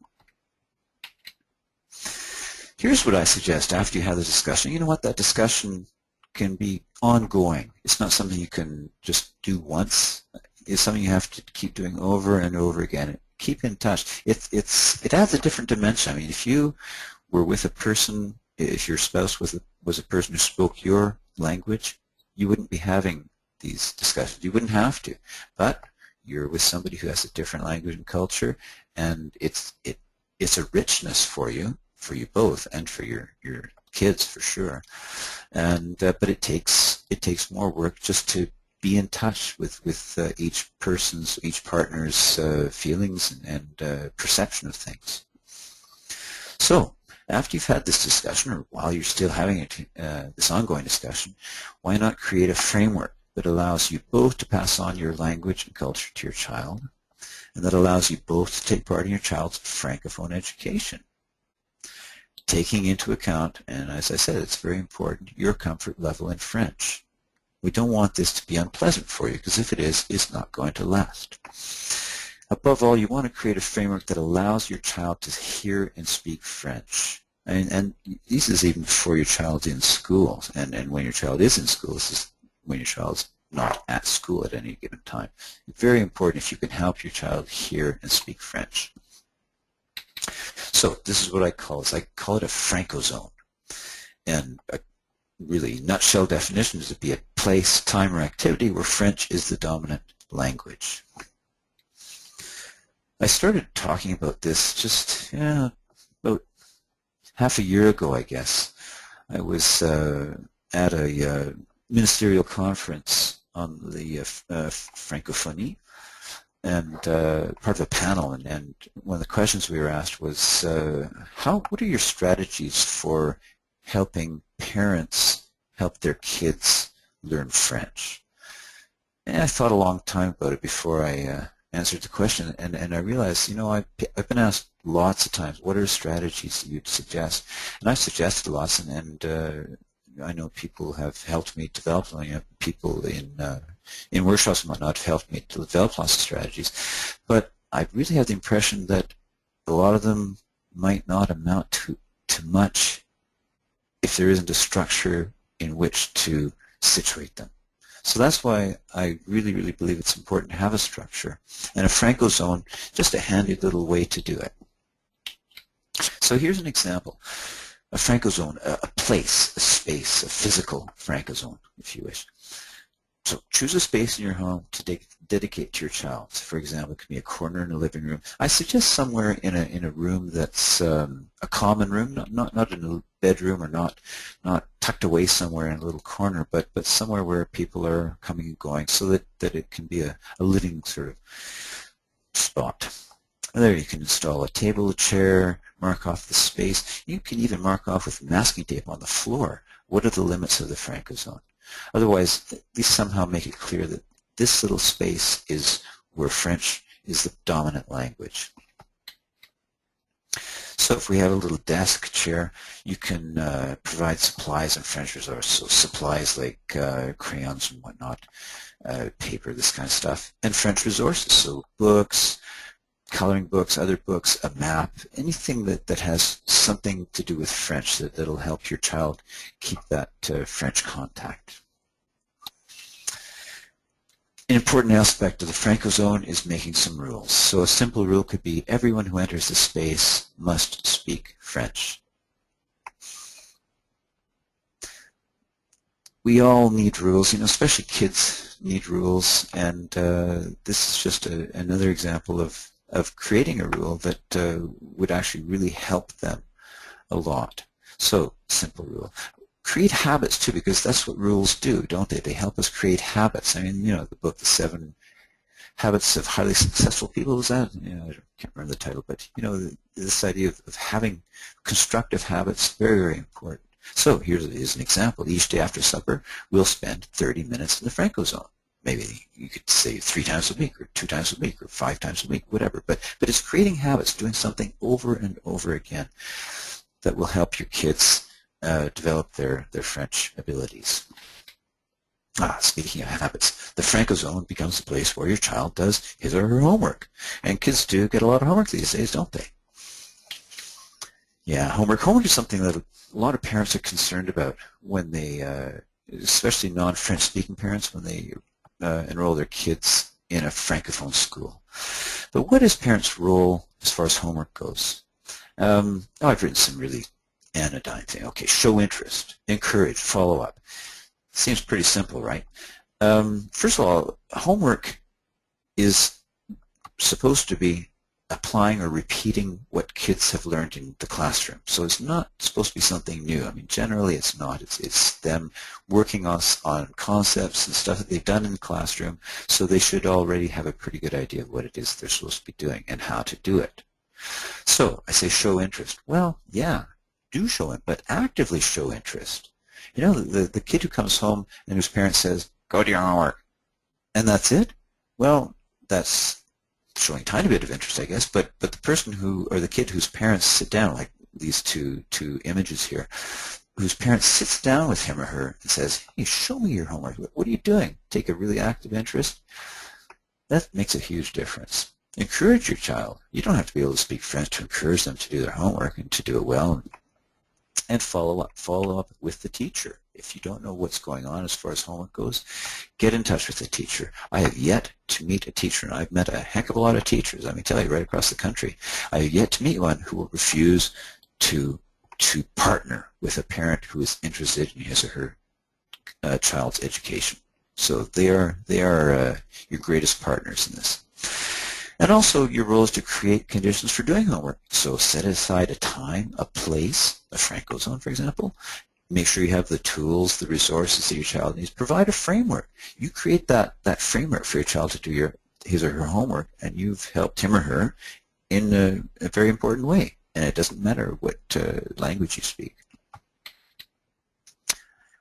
Here's what I suggest after you have the discussion. You know what? That discussion can be ongoing. It's not something you can just do once. It's something you have to keep doing over and over again. Keep in touch. It adds a different dimension. I mean, if you were with a person, if your spouse was a person who spoke your language, you wouldn't be having these discussions. You wouldn't have to. But you're with somebody who has a different language and culture, and it's a richness for you both, and for your kids for sure. And but it takes more work just to be in touch with each partner's feelings and perception of things. So after you've had this discussion, or while you're still having this ongoing discussion, why not create a framework that allows you both to pass on your language and culture to your child, and that allows you both to take part in your child's Francophone education, taking into account, and as I said, it's very important, your comfort level in French. We don't want this to be unpleasant for you, because if it is, it's not going to last. Above all, you want to create a framework that allows your child to hear and speak French. And this is even before your child's in school. And when your child is in school, this is when your child's not at school at any given time. It's very important if you can help your child hear and speak French. So this is what I call it. I call it a Franco zone. And a really nutshell definition is to be a place, time, or activity where French is the dominant language. I started talking about this just about half a year ago, I guess. I was at a ministerial conference on the francophonie, and part of a panel, and one of the questions we were asked was, what are your strategies for helping parents help their kids learn French? And I thought a long time about it before I answered the question, and I realized, I've been asked lots of times, what are strategies that you'd suggest? And I've suggested lots, and I know people have helped me develop them. People in workshops and whatnot have helped me to develop lots of strategies, but I really have the impression that a lot of them might not amount to much if there isn't a structure in which to situate them. So that's why I really, really believe it's important to have a structure. And a Franco zone, just a handy little way to do it. So here's an example. A Franco zone, a place, a space, a physical Franco zone, if you wish. So choose a space in your home to dedicate to your child. For example, it could be a corner in a living room. I suggest somewhere in a room that's a common room, not in a bedroom, or not tucked away somewhere in a little corner, but somewhere where people are coming and going, so that it can be a living sort of spot. And there you can install a table, a chair, mark off the space. You can even mark off with masking tape on the floor what are the limits of the Franco zone. Otherwise, at least somehow make it clear that this little space is where French is the dominant language. So if we have a little desk chair, you can provide supplies and French resources. So supplies like crayons and whatnot, paper, this kind of stuff, and French resources. So books, coloring books, other books, a map, anything that has something to do with French that'll help your child keep that French contact. An important aspect of the Franco zone is making some rules. So a simple rule could be everyone who enters the space must speak French. We all need rules, especially kids need rules, and this is just another example of creating a rule that would actually really help them a lot. So, simple rule. Create habits too, because that's what rules do, don't they? They help us create habits. I mean, the book, The 7 Habits of Highly Successful People, was that? I can't remember the title, but this idea of having constructive habits, very, very important. So here's an example. Each day after supper, we'll spend 30 minutes in the Franco zone. Maybe you could say 3 times a week, or 2 times a week, or 5 times a week, whatever. But it's creating habits, doing something over and over again that will help your kids develop their French abilities. Speaking of habits, the Franco zone becomes the place where your child does his or her homework. And kids do get a lot of homework these days, don't they? Yeah, homework. Homework is something that a lot of parents are concerned about when they, especially non-French speaking parents, when they enroll their kids in a Francophone school. But what is parents' role as far as homework goes? I've written some really anodyne things. Okay, show interest, encourage, follow up. Seems pretty simple, right? First of all, homework is supposed to be applying or repeating what kids have learned in the classroom. So it's not supposed to be something new. I mean, generally it's not. It's them working on concepts and stuff that they've done in the classroom, so they should already have a pretty good idea of what it is they're supposed to be doing and how to do it. So I say show interest. Well, yeah, do show it, but actively show interest. The kid who comes home and whose parent says, go do your homework, and that's it? Well, that's showing a tiny bit of interest, I guess, but the person or the kid whose parents sit down, like these two images here, whose parent sits down with him or her and says, hey, show me your homework. What are you doing? Take a really active interest. That makes a huge difference. Encourage your child. You don't have to be able to speak French to encourage them to do their homework and to do it well. And follow up with the teacher. If you don't know what's going on as far as homework goes, get in touch with the teacher. I have yet to meet a teacher, and I've met a heck of a lot of teachers, let me tell you, right across the country. I have yet to meet one who will refuse to partner with a parent who is interested in his or her child's education. So they are your greatest partners in this. And also, your role is to create conditions for doing homework. So set aside a time, a place, a Franco zone, for example. Make sure you have the tools, the resources that your child needs. Provide a framework. You create that framework for your child to do his or her homework, and you've helped him or her in a very important way. And it doesn't matter what language you speak.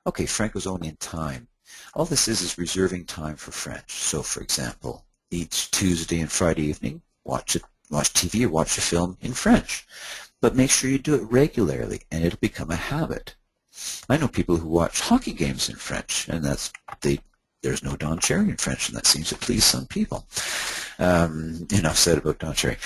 Okay, Franco zone in time. All this is reserving time for French. So, for example, each Tuesday and Friday evening, watch TV or watch a film in French. But make sure you do it regularly, and it'll become a habit. I know people who watch hockey games in French, and there's no Don Cherry in French, and that seems to please some people. Enough said about Don Cherry.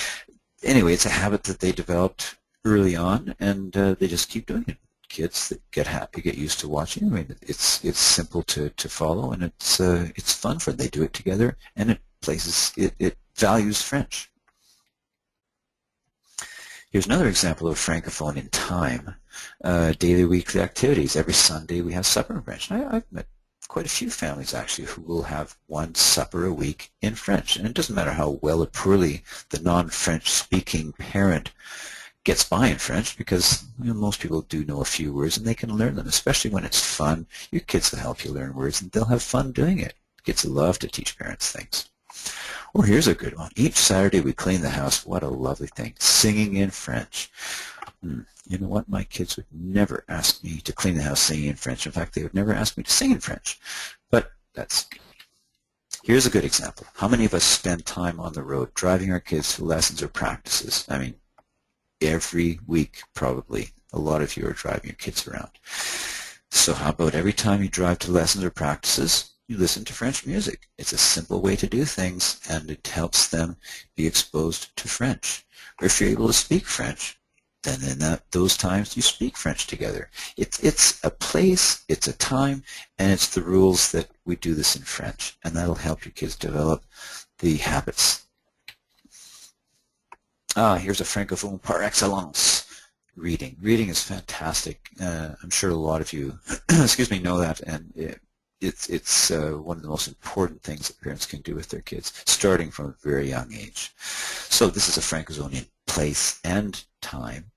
Anyway, it's a habit that they developed early on, and they just keep doing it. Kids that get used to watching. I mean, it's simple to follow, and it's fun for them. They do it together, and it values French. Here's another example of Francophone in time. Daily weekly activities. Every Sunday we have supper in French. I've met quite a few families actually who will have one supper a week in French, and it doesn't matter how well or poorly the non-French speaking parent gets by in French, because most people do know a few words and they can learn them, especially when it's fun. Your kids will help you learn words and they'll have fun doing it. Kids love to teach parents things. Or here's a good one. Each Saturday we clean the house. What a lovely thing. Singing in French. You know what? My kids would never ask me to clean the house singing in French. In fact, they would never ask me to sing in French. But here's a good example. How many of us spend time on the road driving our kids to lessons or practices? I mean, every week probably. A lot of you are driving your kids around. So how about every time you drive to lessons or practices, you listen to French music? It's a simple way to do things, and it helps them be exposed to French. Or if you're able to speak French, then in those times you speak French together. It's a place, it's a time, and it's the rules that we do this in French, and that'll help your kids develop the habits. Here's a Francophone par excellence. Reading. Reading is fantastic. I'm sure a lot of you excuse me, know that, and it's one of the most important things that parents can do with their kids, starting from a very young age. So this is a Francophone in place and time.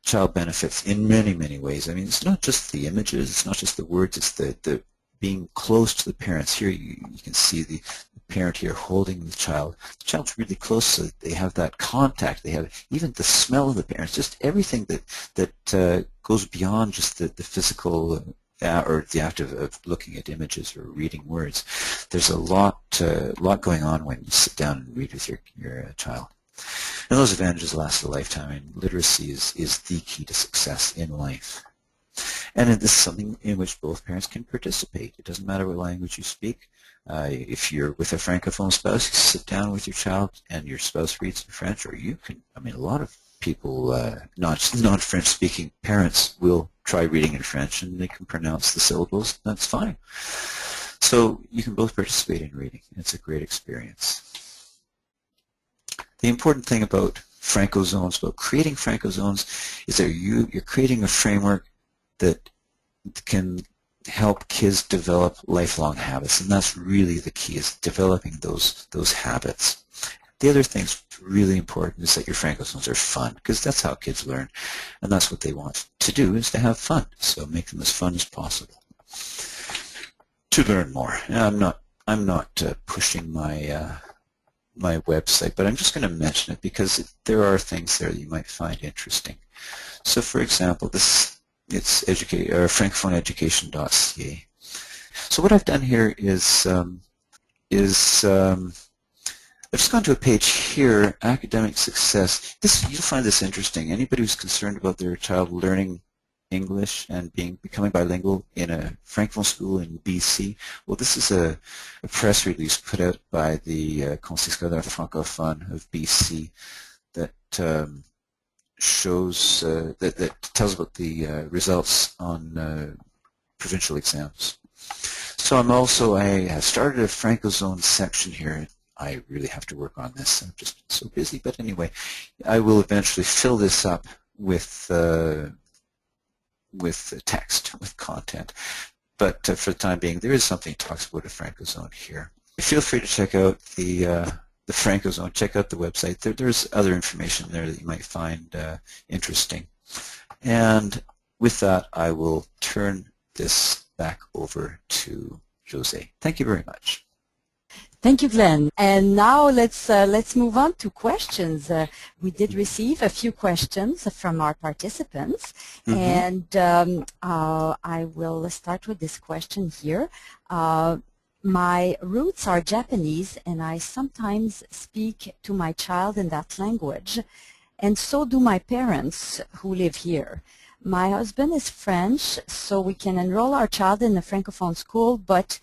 Child benefits in many, many ways. I mean, it's not just the images, it's not just the words, it's the being close to the parents. Here you can see the parent here holding the child. The child's really close, so they have that contact. They have even the smell of the parents, just everything that goes beyond just the physical or the act of looking at images or reading words. There's a lot going on when you sit down and read with your child. And those advantages last a lifetime, and literacy is the key to success in life. And this is something in which both parents can participate. It doesn't matter what language you speak. If you're with a Francophone spouse, you sit down with your child and your spouse reads in French, or you can, I mean, a lot of people, non-French speaking parents will try reading in French and they can pronounce the syllables. That's fine. So you can both participate in reading. It's a great experience. The important thing about Franco zones, about creating Franco zones, is that you're creating a framework that can help kids develop lifelong habits, and that's really the key, is developing those habits. The other thing that's really important is that your Franco zones are fun, because that's how kids learn, and that's what they want to do, is to have fun. So make them as fun as possible. To learn more, and I'm not pushing my my website, but I'm just going to mention it because there are things there that you might find interesting. So, for example, it's francophoneeducation.ca. So what I've done here is I've just gone to a page here, academic success. You'll find this interesting. Anybody who's concerned about their child learning English and becoming bilingual in a Francophone school in BC. Well, this is a press release put out by the Conseil scolaire francophone of BC that shows that tells about the results on provincial exams. So I have started a Francophone section here. I really have to work on this. I'm just so busy, but anyway, I will eventually fill this up with text, with content. But for the time being, there is something that talks about a Francophone here. Feel free to check out the Francophone. Check out the website. There's other information there that you might find interesting. And with that, I will turn this back over to Jose. Thank you very much. Thank you, Glen. And now let's move on to questions. We did receive a few questions from our participants, and I will start with this question here. My roots are Japanese, and I sometimes speak to my child in that language, and so do my parents who live here. My husband is French, so we can enroll our child in a Francophone school, but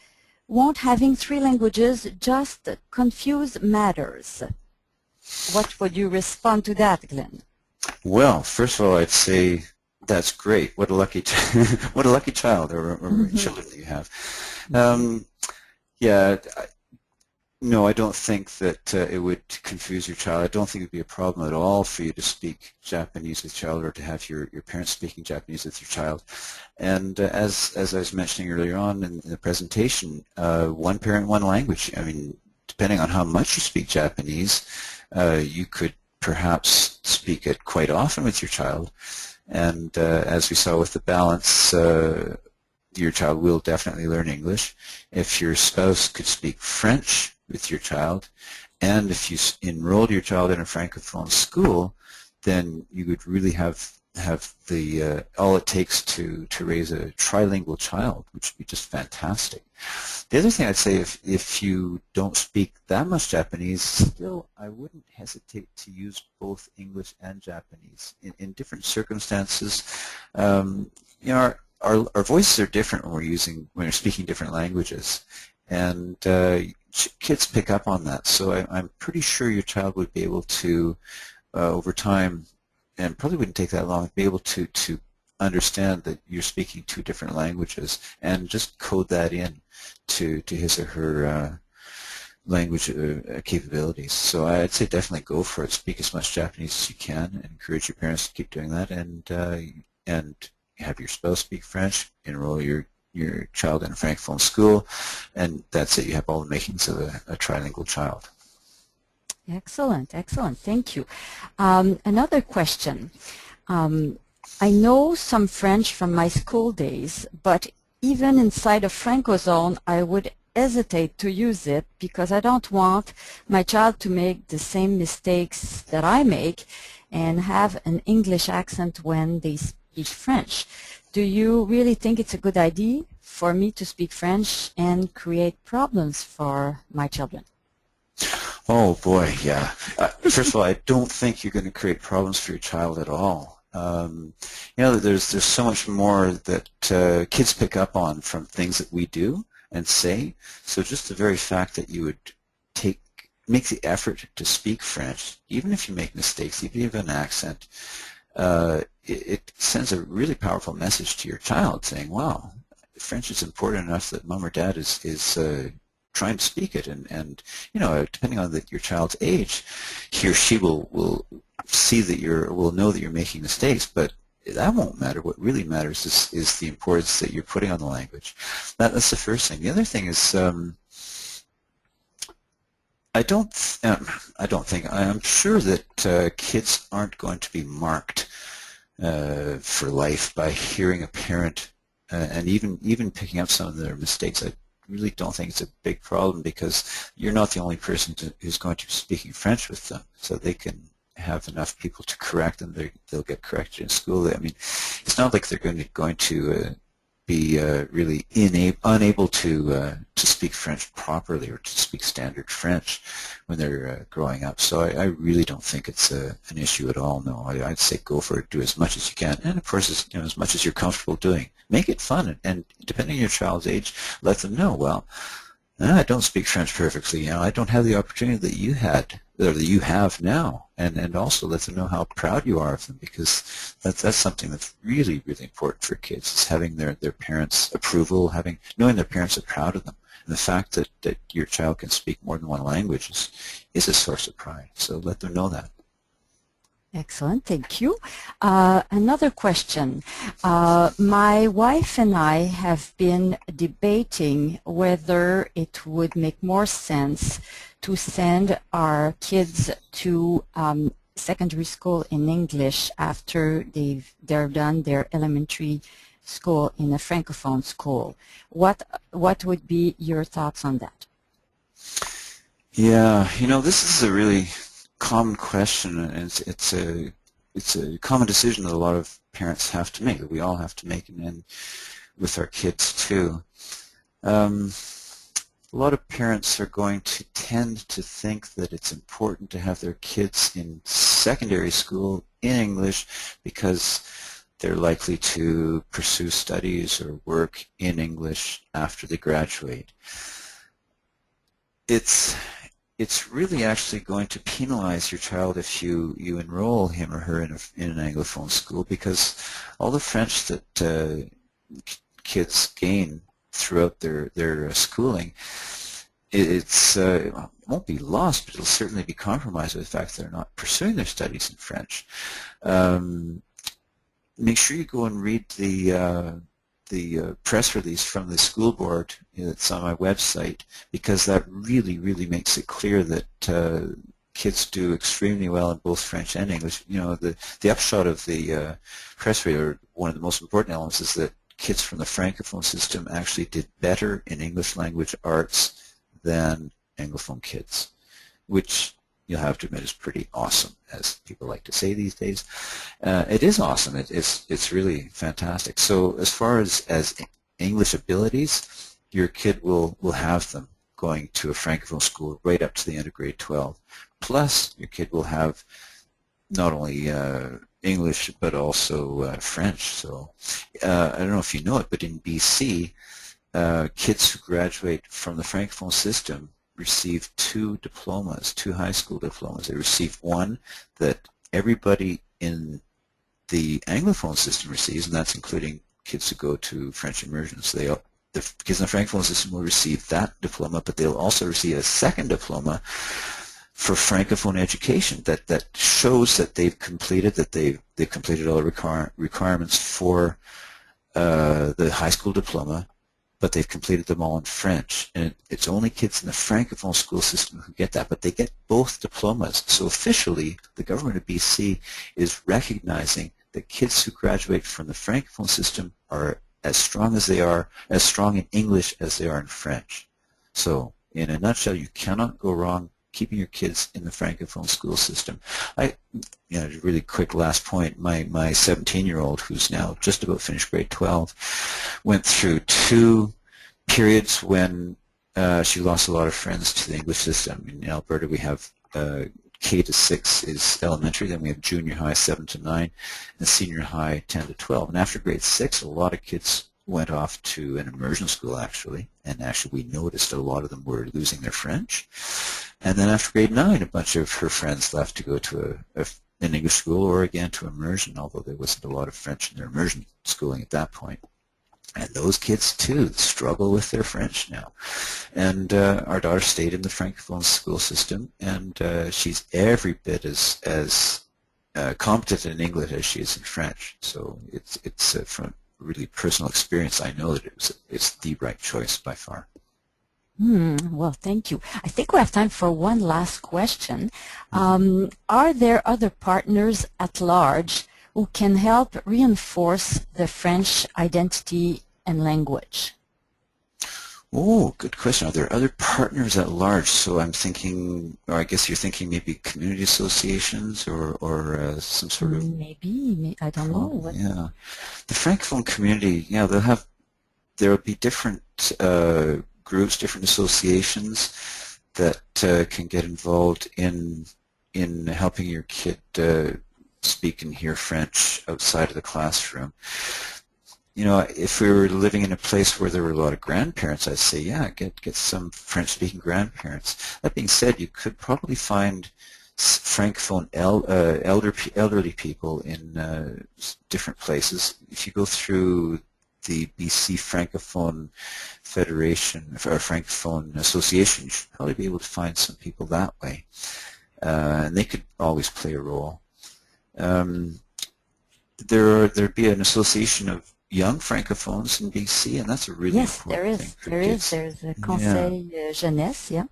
won't having 3 languages just confuse matters? What would you respond to that, Glen? Well, first of all, I'd say that's great. What a lucky, what a lucky child or children that you have. Yeah, no, I don't think that it would confuse your child. I don't think it would be a problem at all for you to speak Japanese with your child or to have your parents speaking Japanese with your child. And as I was mentioning earlier on in the presentation, one parent, one language. I mean, depending on how much you speak Japanese, you could perhaps speak it quite often with your child. And as we saw with the balance, your child will definitely learn English. If your spouse could speak French with your child, and if you enrolled your child in a Francophone school, then you would really have the all it takes to raise a trilingual child, which would be just fantastic. The other thing I'd say, if you don't speak that much Japanese, still I wouldn't hesitate to use both English and Japanese in different circumstances. You know, our voices are different when we're speaking different languages, and kids pick up on that. So I'm pretty sure your child would be able to, over time, and probably wouldn't take that long, be able to understand that you're speaking 2 different languages and just code that in to his or her language capabilities. So I'd say definitely go for it. Speak as much Japanese as you can, and encourage your parents to keep doing that, and have your spouse speak French, enroll your child in a Francophone school, and that's it. You have all the makings of a trilingual child. Excellent, excellent. Thank you. Another question. I know some French from my school days, but even inside a Francophone, I would hesitate to use it because I don't want my child to make the same mistakes that I make and have an English accent when they speak French. Do you really think it's a good idea for me to speak French and create problems for my children? Oh boy, yeah. First of all, I don't think you're going to create problems for your child at all. You know, there's so much more that kids pick up on from things that we do and say. So just the very fact that you would make the effort to speak French, even if you make mistakes, even if you have an accent, it sends a really powerful message to your child saying, wow, French is important enough that mom or dad is trying to speak it, and you know, depending on your child's age, he or she will see that will know that you're making mistakes, but that won't matter. What really matters is the importance that you're putting on the language. That's the first thing. The other thing is, I'm sure that kids aren't going to be marked for life by hearing a parent and even picking up some of their mistakes. I really don't think it's a big problem because you're not the only person who's going to be speaking French with them, so they can have enough people to correct them. They'll get corrected in school. I mean, it's not like they're going to be really unable to speak French properly or to speak standard French when they're growing up. So I really don't think it's an issue at all. No, I'd say go for it. Do as much as you can, and of course, as much as you're comfortable doing. Make it fun, and depending on your child's age, let them know. Well, I don't speak French perfectly. I don't have the opportunity that you had, or that you have now, and also let them know how proud you are of them, because that's something that's really, really important for kids, is having their parents' approval, knowing their parents are proud of them. And the fact that your child can speak more than one language is a source of pride. So let them know that. Excellent, thank you. Another question. My wife and I have been debating whether it would make more sense to send our kids to secondary school in English after they're done their elementary school in a francophone school. What would be your thoughts on that? Yeah, this is a really common question, and it's a common decision that a lot of parents have to make, that we all have to make, and with our kids too. A lot of parents are going to tend to think that it's important to have their kids in secondary school in English because they're likely to pursue studies or work in English after they graduate. It's really actually going to penalize your child if you enroll him or her in an Anglophone school, because all the French that kids gain throughout their schooling, it won't be lost, but it'll certainly be compromised by the fact that they're not pursuing their studies in French. Make sure you go and read the press release from the school board that's on my website, because that really, really makes it clear that kids do extremely well in both French and English. The upshot of the press release, or one of the most important elements, is that kids from the Francophone system actually did better in English language arts than Anglophone kids, which you'll have to admit is pretty awesome, as people like to say these days. It is awesome. It's really fantastic. So as far as English abilities, your kid will have them going to a Francophone school right up to the end of grade 12. Plus, your kid will have not only English but also French. So I don't know if you know it, but in BC, kids who graduate from the Francophone system receive two diplomas, two high school diplomas. They receive one that everybody in the Anglophone system receives, and that's including kids who go to French immersion. So the kids in the Francophone system will receive that diploma, but they'll also receive a second diploma for Francophone education that shows that they've completed all the requirements for the high school diploma, but they've completed them all in French. And it's only kids in the Francophone school system who get that, but they get both diplomas. So officially, the government of BC is recognizing that kids who graduate from the Francophone system are as strong in English as they are in French. So in a nutshell, you cannot go wrong keeping your kids in the Francophone school system. Really quick last point, my 17-year-old, who's now just about finished grade 12, went through two periods when she lost a lot of friends to the English system. In Alberta, we have K to 6 is elementary, then we have junior high 7 to 9, and senior high 10 to 12. And after grade 6, a lot of kids went off to an immersion school, actually, and actually we noticed a lot of them were losing their French. And then after grade 9, a bunch of her friends left to go to an English school or again to immersion, although there wasn't a lot of French in their immersion schooling at that point. And those kids, too, struggle with their French now. And our daughter stayed in the Francophone school system, and she's every bit as competent in English as she is in French. So it's from really personal experience, I know that it's the right choice by far. Well, thank you. I think we have time for one last question. Are there other partners at large who can help reinforce the French identity and language? Oh, good question. Are there other partners at large? So I'm thinking, or I guess you're thinking maybe community associations or some sort of... Maybe, I don't know. Yeah. The Francophone community, yeah, they'll have there will be different groups, different associations that can get involved in helping your kid speak and hear French outside of the classroom. You know, if we were living in a place where there were a lot of grandparents, I'd say, yeah, get some French-speaking grandparents. That being said, you could probably find Francophone elderly people in different places. If you go through the BC Francophone Federation or Francophone Association, you should probably be able to find some people that way, and they could always play a role. There'd be an association of young francophones in BC, and that's a really important thing for kids. There's a Conseil Jeunesse, yeah.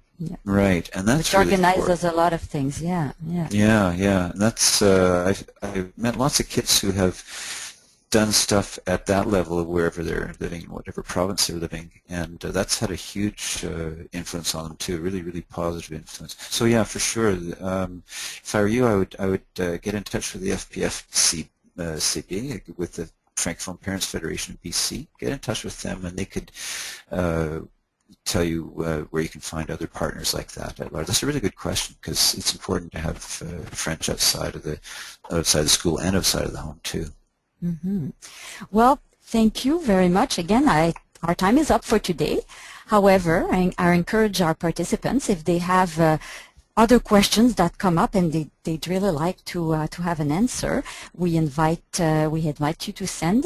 Right, and that's which really organizes a lot of things, yeah. And that's I've met lots of kids who have done stuff at that level of wherever they're living, whatever province they're living, and that's had a huge influence on them too, really positive influence. So yeah, for sure. If I were you, I would get in touch with the FPFCB, with the Francophone Parents Federation of BC. Get in touch with them, and they could tell you where you can find other partners like that at large. That's a really good question, because it's important to have French outside of the school and outside of the home too. Mm-hmm. Well, thank you very much. Again, our time is up for today. However, I encourage our participants, if they have other questions that come up and they'd really like to have an answer, we invite you to send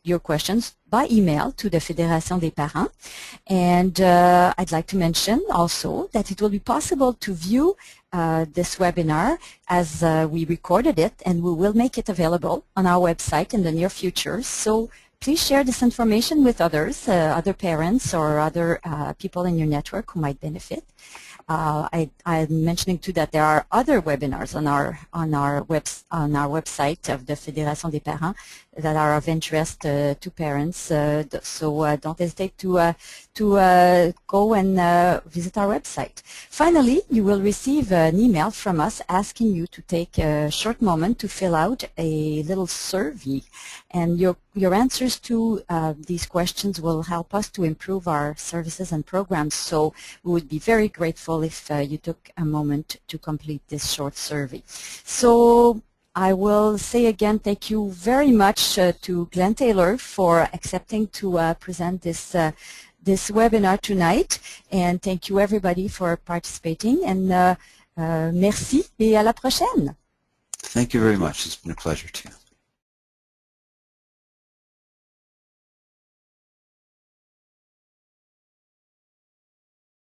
your questions by email to the Fédération des Parents. And I'd like to mention also that it will be possible to view this webinar as we recorded it, and we will make it available on our website in the near future. So please share this information with others, other parents or other people in your network who might benefit. I'm mentioning too that there are other webinars on our website of the Fédération des Parents that are of interest to parents. So don't hesitate to go and visit our website. Finally, you will receive an email from us asking you to take a short moment to fill out a little survey, and your answers to these questions will help us to improve our services and programs. So we would be very grateful if you took a moment to complete this short survey. So I will say again, thank you very much to Glen TAYLOR for accepting to present this webinar tonight, and thank you everybody for participating, and merci et à la prochaine. Thank you very much. It's been a pleasure too.